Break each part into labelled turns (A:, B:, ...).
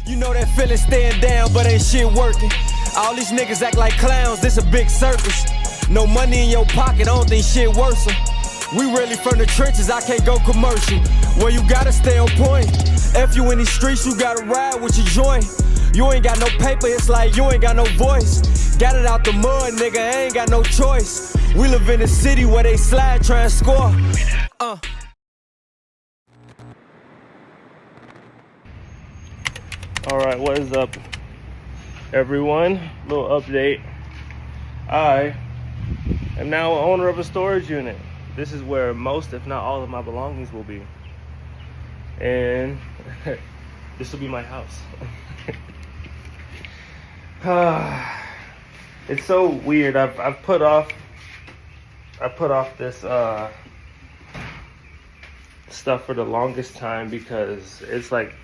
A: You know that feeling staying down, but ain't shit working. All these niggas act like clowns, this a big circus. No money in your pocket, I don't think shit worse 'em. We really from the trenches, I can't go commercial. Well, you gotta stay on point. If you in these streets, you gotta ride with your joint. You ain't got no paper, it's like you ain't got no voice. Got it out the mud, nigga, I ain't got no choice. We live in a city where they slide, try and score.
B: Alright, what is up, everyone? Little update. I am now owner of a storage unit. This is where most, if not all, of my belongings will be. And this will be my house. It's so weird. I've put off this stuff for the longest time because it's like,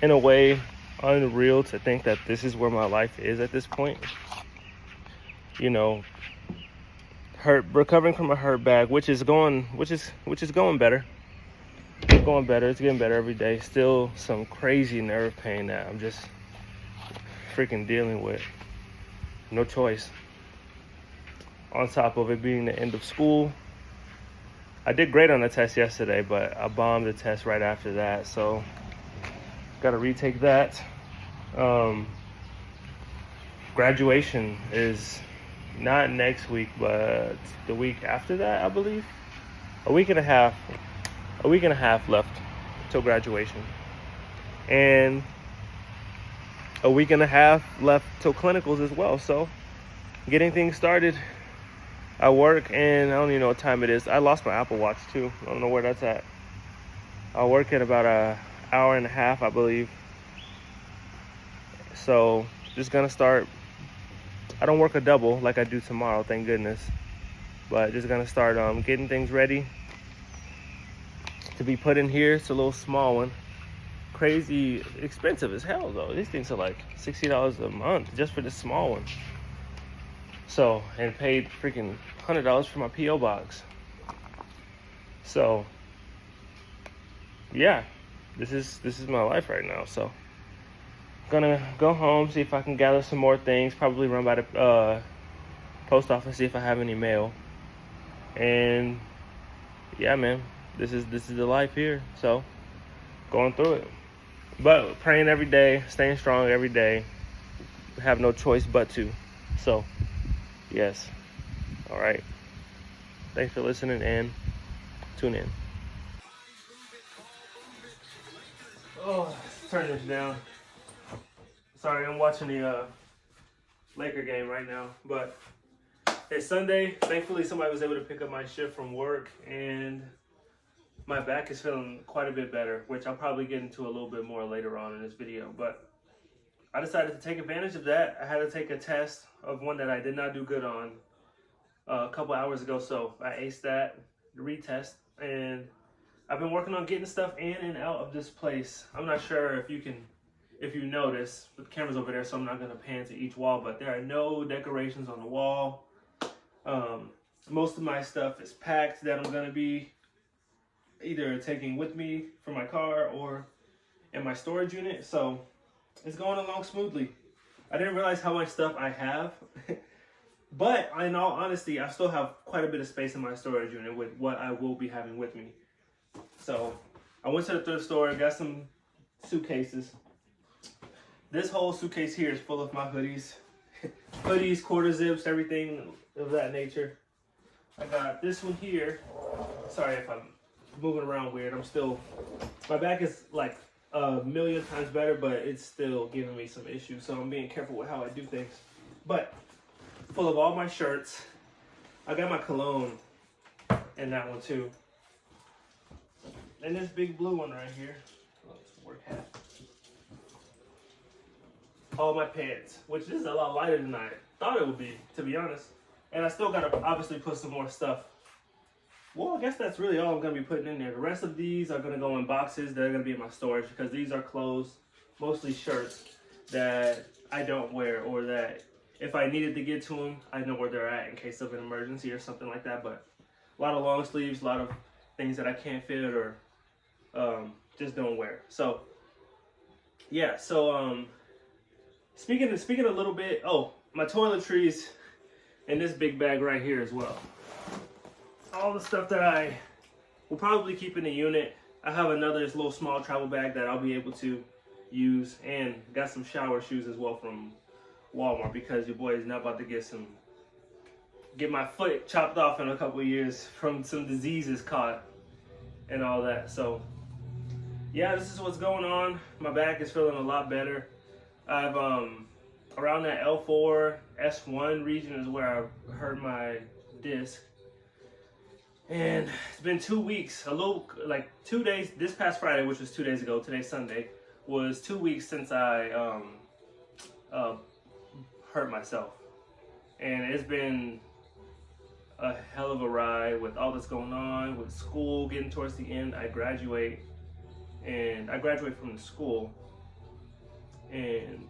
B: in a way, unreal to think that this is where my life is at this point. You know, recovering from a hurt bag, which is going better. It's going better. It's getting better every day. Still some crazy nerve pain that I'm just freaking dealing with. No choice. On top of it being the end of school. I did great on the test yesterday, but I bombed the test right after that, so got to retake that. Graduation is not next week, but the week after that, I believe. A week and a half left till graduation, and a week and a half left till clinicals as well. So getting things started. I work, and I don't even know what time it is. I lost my Apple Watch too. I don't know where that's at. I work at about an hour and a half, I believe. So just gonna start. I don't work a double like I do tomorrow, thank goodness. But just gonna start getting things ready to be put in here. It's a little small one. Crazy expensive as hell though. These things are like $60 a month just for this small one. So, and paid freaking $100 for my P.O. box. So yeah, this is my life right now. So gonna go home, see if I can gather some more things, probably run by the post office, see if I have any mail. And yeah, man, this is the life here. So going through it, but praying every day, staying strong every day. Have no choice but to. So yes. All right, thanks for listening and tune in. Oh, let's turn this down. Sorry, I'm watching the Laker game right now, but it's Sunday. Thankfully, somebody was able to pick up my shift from work, and my back is feeling quite a bit better, which I'll probably get into a little bit more later on in this video. But I decided to take advantage of that. I had to take a test of one that I did not do good on a couple hours ago, so I aced that, the retest, and I've been working on getting stuff in and out of this place. I'm not sure if you notice, the camera's over there, so I'm not gonna pan to each wall, but there are no decorations on the wall. Most of my stuff is packed that I'm gonna be either taking with me for my car or in my storage unit, so it's going along smoothly. I didn't realize how much stuff I have, but in all honesty, I still have quite a bit of space in my storage unit with what I will be having with me. So I went to the thrift store, got some suitcases. This whole suitcase here is full of my hoodies. Hoodies, quarter zips, everything of that nature. I got this one here. Sorry if I'm moving around weird. My back is like a million times better, but it's still giving me some issues. So I'm being careful with how I do things. But full of all my shirts. I got my cologne in that one too. And this big blue one right here. Oh, it's a work hat. All my pants, which is a lot lighter than I thought it would be, to be honest. And I still gotta obviously put some more stuff. Well, I guess that's really all I'm gonna be putting in there. The rest of these are gonna go in boxes that are gonna be in my storage because these are clothes, mostly shirts that I don't wear, or that if I needed to get to them, I know where they're at in case of an emergency or something like that. But a lot of long sleeves, a lot of things that I can't fit or just don't wear. So yeah, so speaking a little bit, oh, my toiletries in this big bag right here as well. All the stuff that I will probably keep in the unit. I have another little small travel bag that I'll be able to use, and got some shower shoes as well from Walmart, because your boy is not about to get my foot chopped off in a couple of years from some diseases caught and all that. So yeah, this is what's going on. My back is feeling a lot better. I've around that L4 S1 region is where I hurt my disc, and it's been 2 weeks, a little like 2 days. This past Friday, which was 2 days ago, today's Sunday, was 2 weeks since I hurt myself, and it's been a hell of a ride with all that's going on with school getting towards the end. I graduate from the school in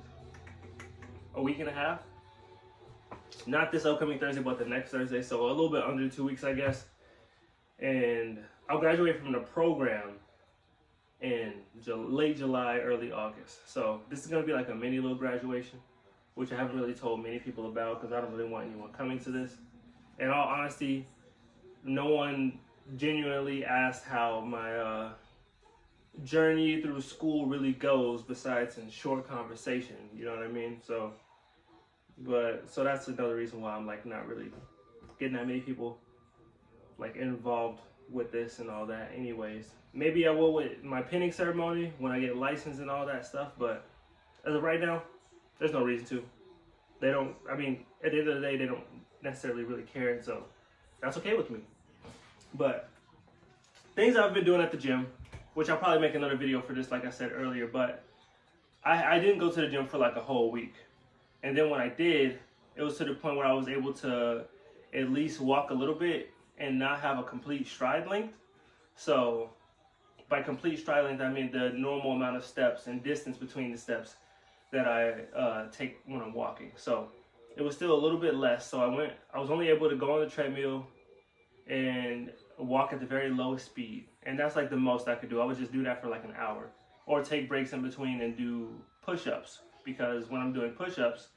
B: a week and a half. Not this upcoming Thursday, but the next Thursday. So a little bit under 2 weeks, I guess. And I'll graduate from the program in late July, early August. So this is gonna be like a mini little graduation, which I haven't really told many people about because I don't really want anyone coming to this. In all honesty, no one genuinely asked how my journey through school really goes, besides in short conversation, you know what I mean? So that's another reason why I'm like not really getting that many people like involved with this and all that. Anyways, maybe I will with my pinning ceremony when I get licensed and all that stuff, but as of right now, there's no reason to. They don't, I mean, at the end of the day, they don't necessarily really care, and so that's okay with me. But things I've been doing at the gym, which I'll probably make another video for this, like I said earlier, but I didn't go to the gym for like a whole week. And then when I did, it was to the point where I was able to at least walk a little bit and not have a complete stride length. So by complete stride length, I mean the normal amount of steps and distance between the steps that I take when I'm walking. So it was still a little bit less. So I was only able to go on the treadmill and walk at the very lowest speed. And that's like the most I could do. I would just do that for like an hour, or take breaks in between and do push-ups, because when I'm doing push-ups,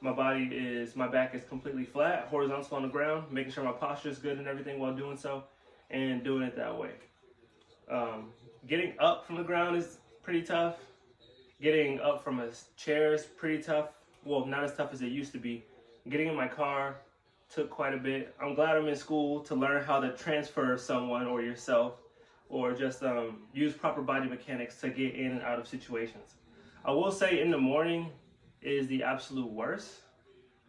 B: my back is completely flat, horizontal on the ground, making sure my posture is good and everything while doing so, and doing it that way. Getting up from the ground is pretty tough. Getting up from a chair is pretty tough. Well, not as tough as it used to be. Getting in my car took quite a bit. I'm glad I'm in school to learn how to transfer someone or yourself, or just use proper body mechanics to get in and out of situations. I will say in the morning is the absolute worst.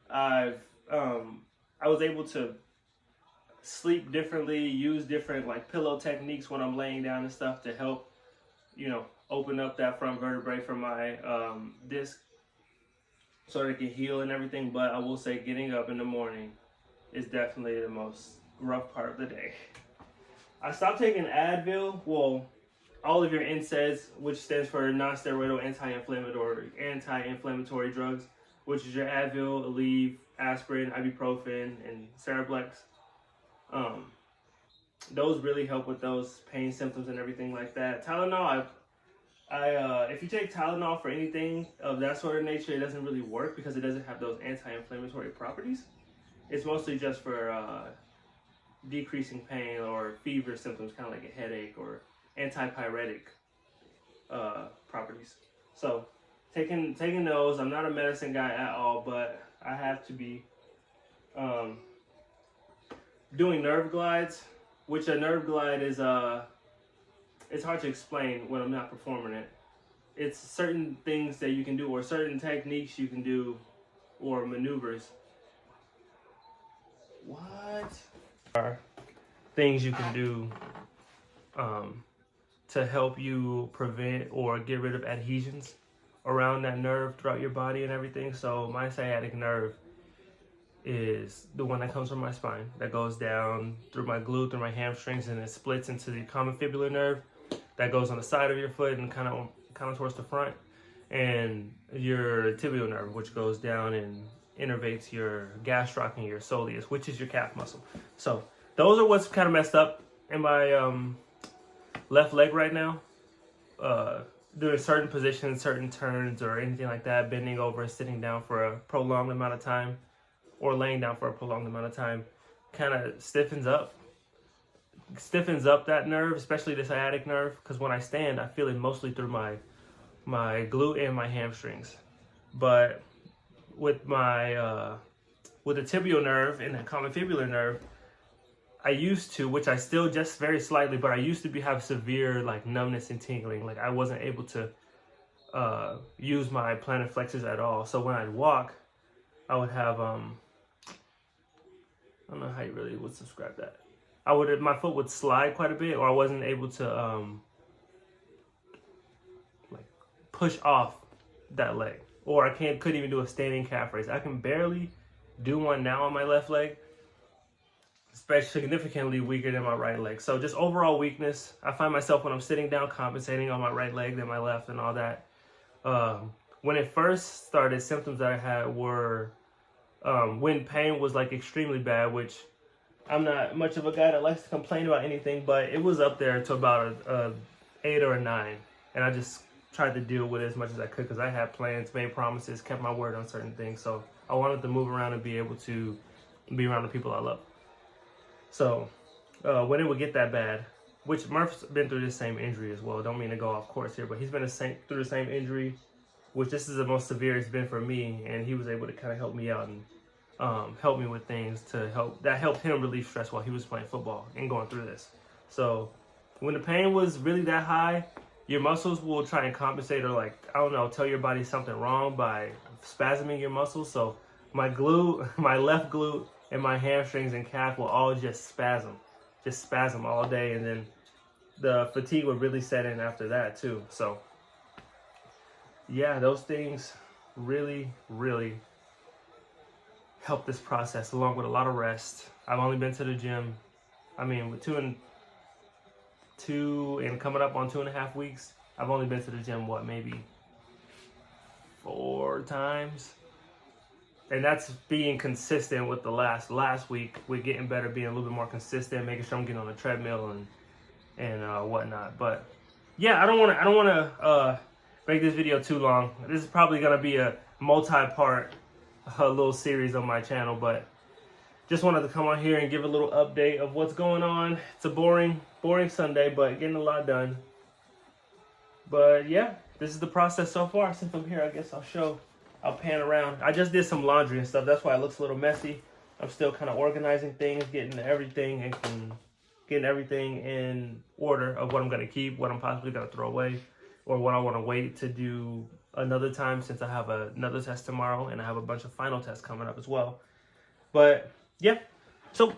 B: I was able to sleep differently, use different like pillow techniques when I'm laying down and stuff to help, open up that front vertebrae for my disc so that it can heal and everything. But I will say getting up in the morning is definitely the most rough part of the day. I stopped taking Advil, well, all of your NSAIDs, which stands for non-steroidal anti-inflammatory drugs, which is your Advil, Aleve, aspirin, ibuprofen, and Cerablex. Those really help with those pain symptoms and everything like that. Tylenol, if you take Tylenol for anything of that sort of nature, it doesn't really work because it doesn't have those anti-inflammatory properties. It's mostly just for decreasing pain or fever symptoms, kind of like a headache, or antipyretic properties. So taking those. I'm not a medicine guy at all, but I have to be doing nerve glides, which a nerve glide is it's hard to explain when I'm not performing it. It's certain things that you can do, or certain techniques you can do, or maneuvers. What are things you can do to help you prevent or get rid of adhesions around that nerve throughout your body and everything? So my sciatic nerve is the one that comes from my spine, that goes down through my glute, through my hamstrings, and it splits into the common fibular nerve that goes on the side of your foot and kind of towards the front, and your tibial nerve, which goes down and innervates your gastroc and your soleus, which is your calf muscle. So those are what's kind of messed up in my left leg right now. doing certain positions, certain turns, or anything like that, bending over, sitting down for a prolonged amount of time, or laying down for a prolonged amount of time, kind of stiffens up that nerve, especially the sciatic nerve. Because when I stand, I feel it mostly through my glute and my hamstrings. But with my with the tibial nerve and the common fibular nerve, I used to, which I still just very slightly, but I used to have severe like numbness and tingling. Like I wasn't able to use my plantar flexors at all. So when I'd walk, I would have I don't know how you really would describe that. My foot would slide quite a bit, or I wasn't able to like push off that leg, or I couldn't even do a standing calf raise. I can barely do one now on my left leg, especially significantly weaker than my right leg. So just overall weakness. I find myself when I'm sitting down compensating on my right leg than my left and all that. When it first started, symptoms that I had were when pain was like extremely bad, which I'm not much of a guy that likes to complain about anything, but it was up there to about a 8 or a 9. And I just tried to deal with it as much as I could because I had plans, made promises, kept my word on certain things. So I wanted to move around and be able to be around the people I love. So when it would get that bad, which Murph's been through the same injury as well. Don't mean to go off course here, but he's been through the same injury, which this is the most severe it's been for me. And he was able to kind of help me out and help me with things that helped him relieve stress while he was playing football and going through this. So when the pain was really that high, your muscles will try and compensate, or like, I don't know, tell your body something wrong by spasming your muscles. So my left glute and my hamstrings and calf will all just spasm all day. And then the fatigue would really set in after that too. So yeah, those things really, really help this process, along with a lot of rest. I've only been to the gym, I mean, with two and coming up on 2.5 weeks, I've only been to the gym, maybe 4 times. And that's being consistent with the last week, with getting better, being a little bit more consistent, making sure I'm getting on the treadmill and whatnot. But yeah, I don't want to make this video too long. This is probably gonna be a multi-part little series on my channel, but just wanted to come on here and give a little update of what's going on. It's a boring Sunday, but getting a lot done. But yeah, this is the process so far. Since I'm here, I guess I'll pan around. I just did some laundry and stuff. That's why it looks a little messy. I'm still kind of organizing things, getting everything in order of what I'm going to keep, what I'm possibly going to throw away, or what I want to wait to do another time, since I have another test tomorrow and I have a bunch of final tests coming up as well. But yeah, so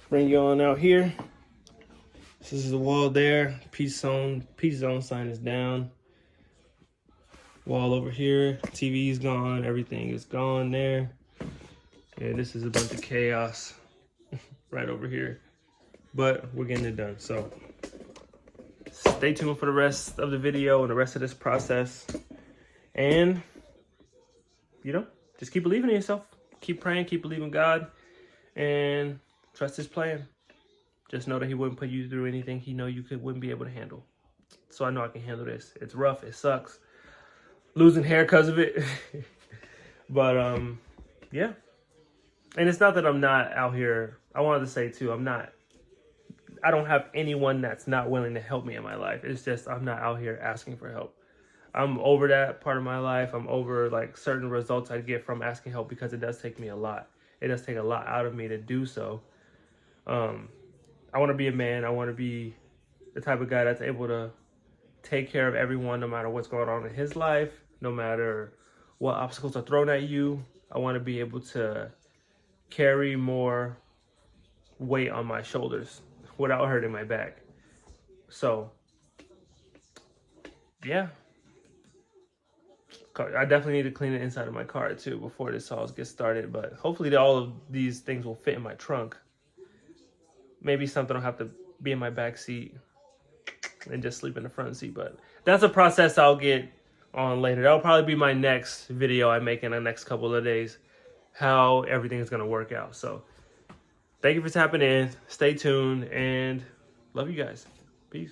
B: bring you on out here. This is the wall there. Peace zone sign is down. Wall over here, TV's gone, everything is gone there. Yeah, this is a bunch of chaos right over here, but we're getting it done. So stay tuned for the rest of the video and the rest of this process. And, just keep believing in yourself. Keep praying, keep believing God, and trust His plan. Just know that He wouldn't put you through anything He know you wouldn't be able to handle. So I know I can handle this. It's rough, it sucks. Losing hair because of it. But, yeah. And it's not that I'm not out here. I wanted to say, too, I don't have anyone that's not willing to help me in my life. It's just I'm not out here asking for help. I'm over that part of my life. I'm over like certain results I get from asking help, because it does take me a lot. It does take a lot out of me to do so. I want to be a man. I want to be the type of guy that's able to take care of everyone, no matter what's going on in his life, no matter what obstacles are thrown at you. I want to be able to carry more weight on my shoulders without hurting my back. So, yeah. I definitely need to clean the inside of my car too before this all gets started. But hopefully all of these things will fit in my trunk. Maybe something will have to be in my back seat and just sleep in the front seat. But that's a process I'll get on later. That'll probably be my next video I make in the next couple of days, how everything is going to work out. So thank you for tapping in. Stay tuned and love you guys. Peace.